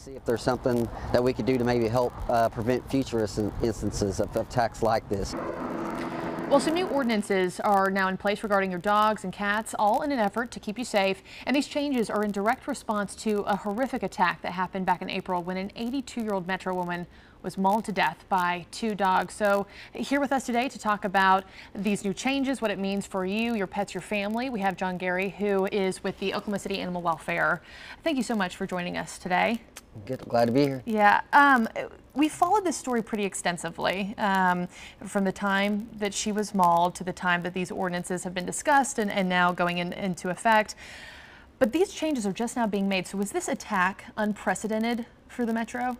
see if there's something that we could do to maybe help prevent future instances of attacks like this. Well, some new ordinances are now in place regarding your dogs and cats, all in an effort to keep you safe. And these changes are in direct response to a horrific attack that happened back in April when an 82-year-old Metro woman was mauled to death by 2 dogs. So here with us today to talk about these new changes, what it means for you, your pets, your family, we have John Gary, who is with the Oklahoma City Animal Welfare. Thank you so much for joining us today. Good, glad to be here. Yeah, we followed this story pretty extensively from the time that she was mauled to the time that these ordinances have been discussed and now going into effect. But these changes are just now being made. So was this attack unprecedented for the Metro?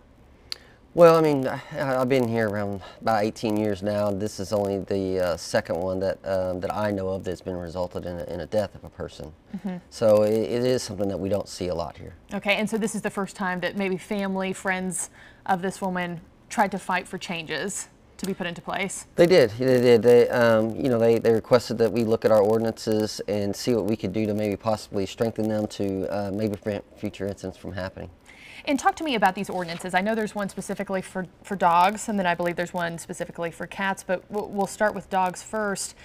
Well, I mean, I've been here around about 18 years now. This is only the second one that I know of that's been resulted in a death of a person. Mm-hmm. So it is something that we don't see a lot here. Okay, and so this is the first time that maybe family, friends of this woman tried to fight for changes to be put into place? They did. They did. They requested that we look at our ordinances and see what we could do to maybe possibly strengthen them to maybe prevent future incidents from happening. And talk to me about these ordinances. I know there's one specifically for dogs, and then I believe there's one specifically for cats, but we'll start with dogs first.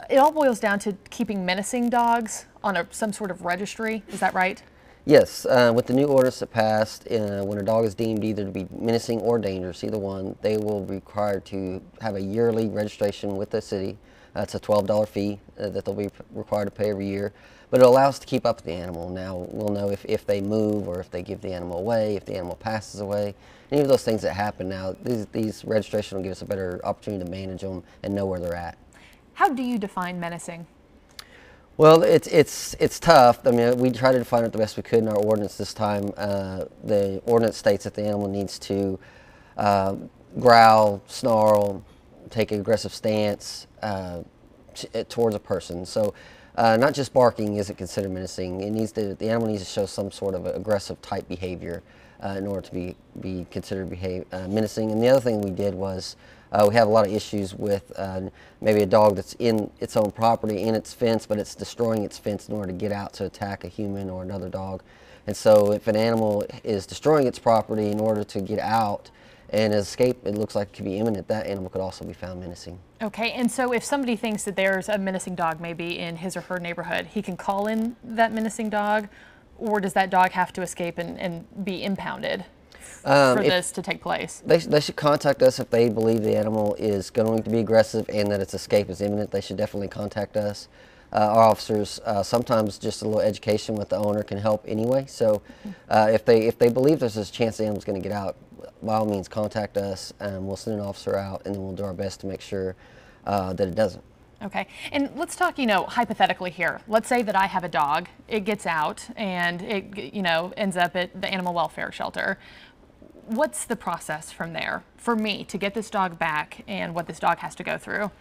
It all boils down to keeping menacing dogs on some sort of registry. Is that right? Yes. With the new ordinance that passed, when a dog is deemed either to be menacing or dangerous, either one, they will be required to have a yearly registration with the city. It's a $12 fee that they'll be required to pay every year. But it allows us to keep up with the animal. Now we'll know if they move or if they give the animal away, if the animal passes away. Any of those things that happen now, these registration will give us a better opportunity to manage them and know where they're at. How do you define menacing? Well, it's tough. I mean, we try to define it the best we could in our ordinance this time. The ordinance states that the animal needs to growl, snarl, take an aggressive stance towards a person. So not just barking isn't considered menacing. The animal needs to show some sort of aggressive type behavior in order to be considered menacing. And the other thing we did was we have a lot of issues with maybe a dog that's in its own property, in its fence, but it's destroying its fence in order to get out to attack a human or another dog. And so if an animal is destroying its property in order to get out and escape, it looks like it could be imminent, that animal could also be found menacing. Okay, and so if somebody thinks that there's a menacing dog maybe in his or her neighborhood, he can call in that menacing dog, or does that dog have to escape and be impounded for this to take place? They should contact us if they believe the animal is going to be aggressive and that its escape is imminent. They should definitely contact us. Our officers, sometimes just a little education with the owner can help anyway. So if they believe there's a chance the animal's going to get out, by all means contact us, and we'll send an officer out, and then we'll do our best to make sure that it doesn't. Okay, and let's talk, hypothetically here. Let's say that I have a dog, it gets out, and it, ends up at the animal welfare shelter. What's the process from there for me to get this dog back and what this dog has to go through?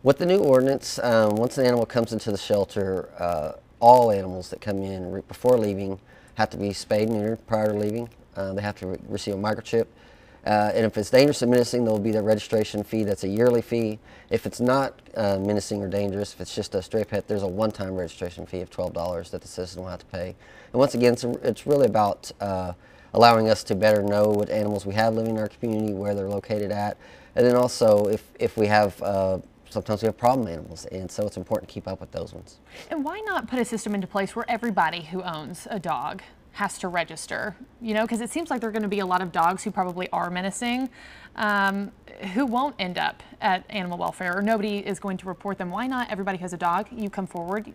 With the new ordinance, once an animal comes into the shelter, all animals that come in before leaving have to be spayed and neutered prior to leaving. They have to receive a microchip. And if it's dangerous and menacing, there will be the registration fee. That's a yearly fee. If it's not menacing or dangerous, if it's just a stray pet, there's a one-time registration fee of $12 that the citizen will have to pay. And once again, it's really about allowing us to better know what animals we have living in our community, where they're located at. And then also, if we have, sometimes we have problem animals, and so it's important to keep up with those ones. And why not put a system into place where everybody who owns a dog has to register, because it seems like there are going to be a lot of dogs who probably are menacing, who won't end up at animal welfare, or nobody is going to report them. Why not everybody who has a dog, you come forward,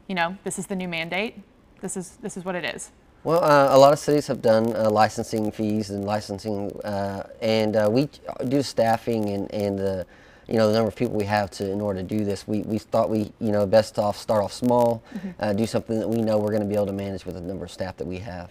this is the new mandate, this is what it is. Well, a lot of cities have done licensing fees and licensing, and we do staffing and the number of people we have in order to do this. We thought best off start off small, do something that we know we're going to be able to manage with the number of staff that we have.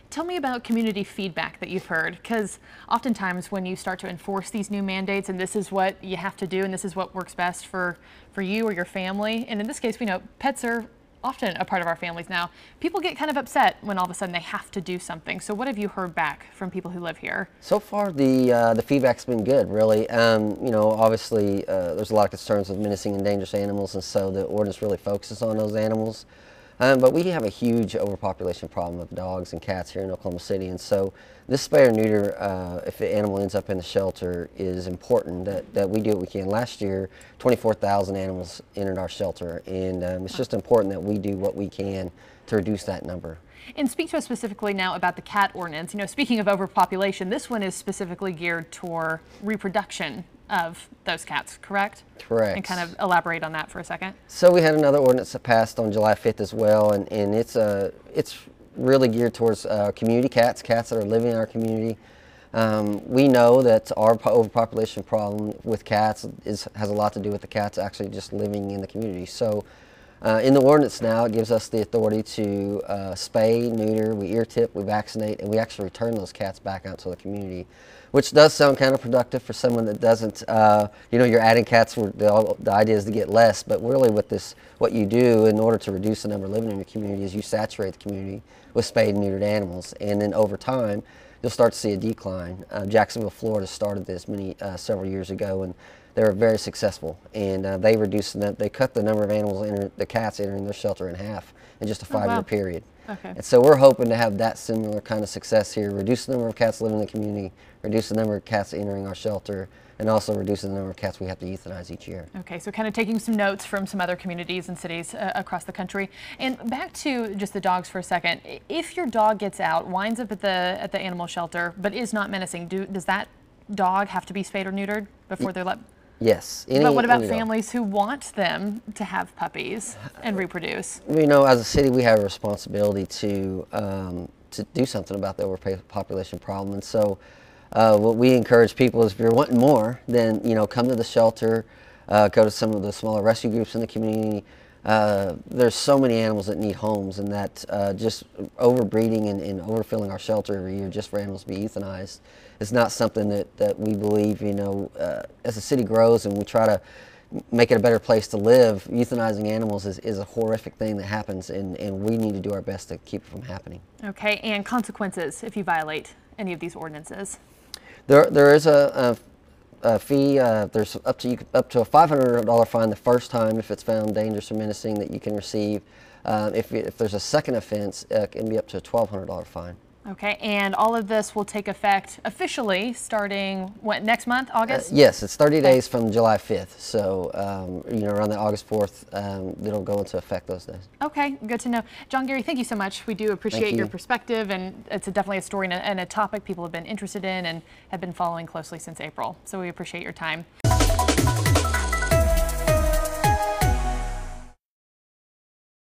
Tell me about community feedback that you've heard, because oftentimes when you start to enforce these new mandates and this is what you have to do and this is what works best for you or your family, and in this case we know pets are often a part of our families now, people get kind of upset when all of a sudden they have to do something. So what have you heard back from people who live here? So far the feedback's been good, really. Obviously there's a lot of concerns with menacing and dangerous animals, and so the ordinance really focuses on those animals. But we have a huge overpopulation problem of dogs and cats here in Oklahoma City, and so this spay or neuter, if the animal ends up in the shelter, is important that we do what we can. Last year, 24,000 animals entered our shelter, and it's just important that we do what we can to reduce that number. And speak to us specifically now about the cat ordinance. You know, speaking of overpopulation, this one is specifically geared toward reproduction of those cats, correct? Correct. And kind of elaborate on that for a second. So we had another ordinance that passed on July 5th as well, and it's really geared towards community cats that are living in our community. We know that our overpopulation problem with cats has a lot to do with the cats actually just living in the community. So in the ordinance now, it gives us the authority to spay, neuter, we ear tip, we vaccinate, and we actually return those cats back out to the community, which does sound kind of productive for someone that doesn't, you know, you're adding cats, the idea is to get less, but really with this, what you do in order to reduce the number living in your community is you saturate the community with spayed and neutered animals, and then over time, you'll start to see a decline. Jacksonville, Florida started this several years ago, and they were very successful, and they cut the number of animals, the cats entering their shelter in half in just a 5-year period. Okay. And so we're hoping to have that similar kind of success here, reduce the number of cats living in the community, reduce the number of cats entering our shelter, and also reduce the number of cats we have to euthanize each year. Okay, so kind of taking some notes from some other communities and cities across the country. And back to just the dogs for a second. If your dog gets out, winds up at the animal shelter, but is not menacing, does that dog have to be spayed or neutered before they're let? Yes. But what about families who want them to have puppies and reproduce? You know, as a city, we have a responsibility to do something about the overpopulation problem, and so what we encourage people is if you're wanting more, then come to the shelter, go to some of the smaller rescue groups in the community. There's so many animals that need homes, and that just overbreeding and overfilling our shelter every year just for animals to be euthanized is not something that we believe, as the city grows and we try to make it a better place to live, euthanizing animals is a horrific thing that happens, and we need to do our best to keep it from happening. Okay, and consequences if you violate any of these ordinances? There is a fee. There's up to a $500 fine the first time if it's found dangerous or menacing that you can receive. If there's a second offense, it can be up to a $1,200 fine. Okay, and all of this will take effect officially starting next month, August? Yes, it's 30 days from July 5th. So, around the August 4th, it'll go into effect those days. Okay, good to know. John Gary, thank you so much. We do appreciate your perspective, and it's definitely a story and a topic people have been interested in and have been following closely since April. So we appreciate your time.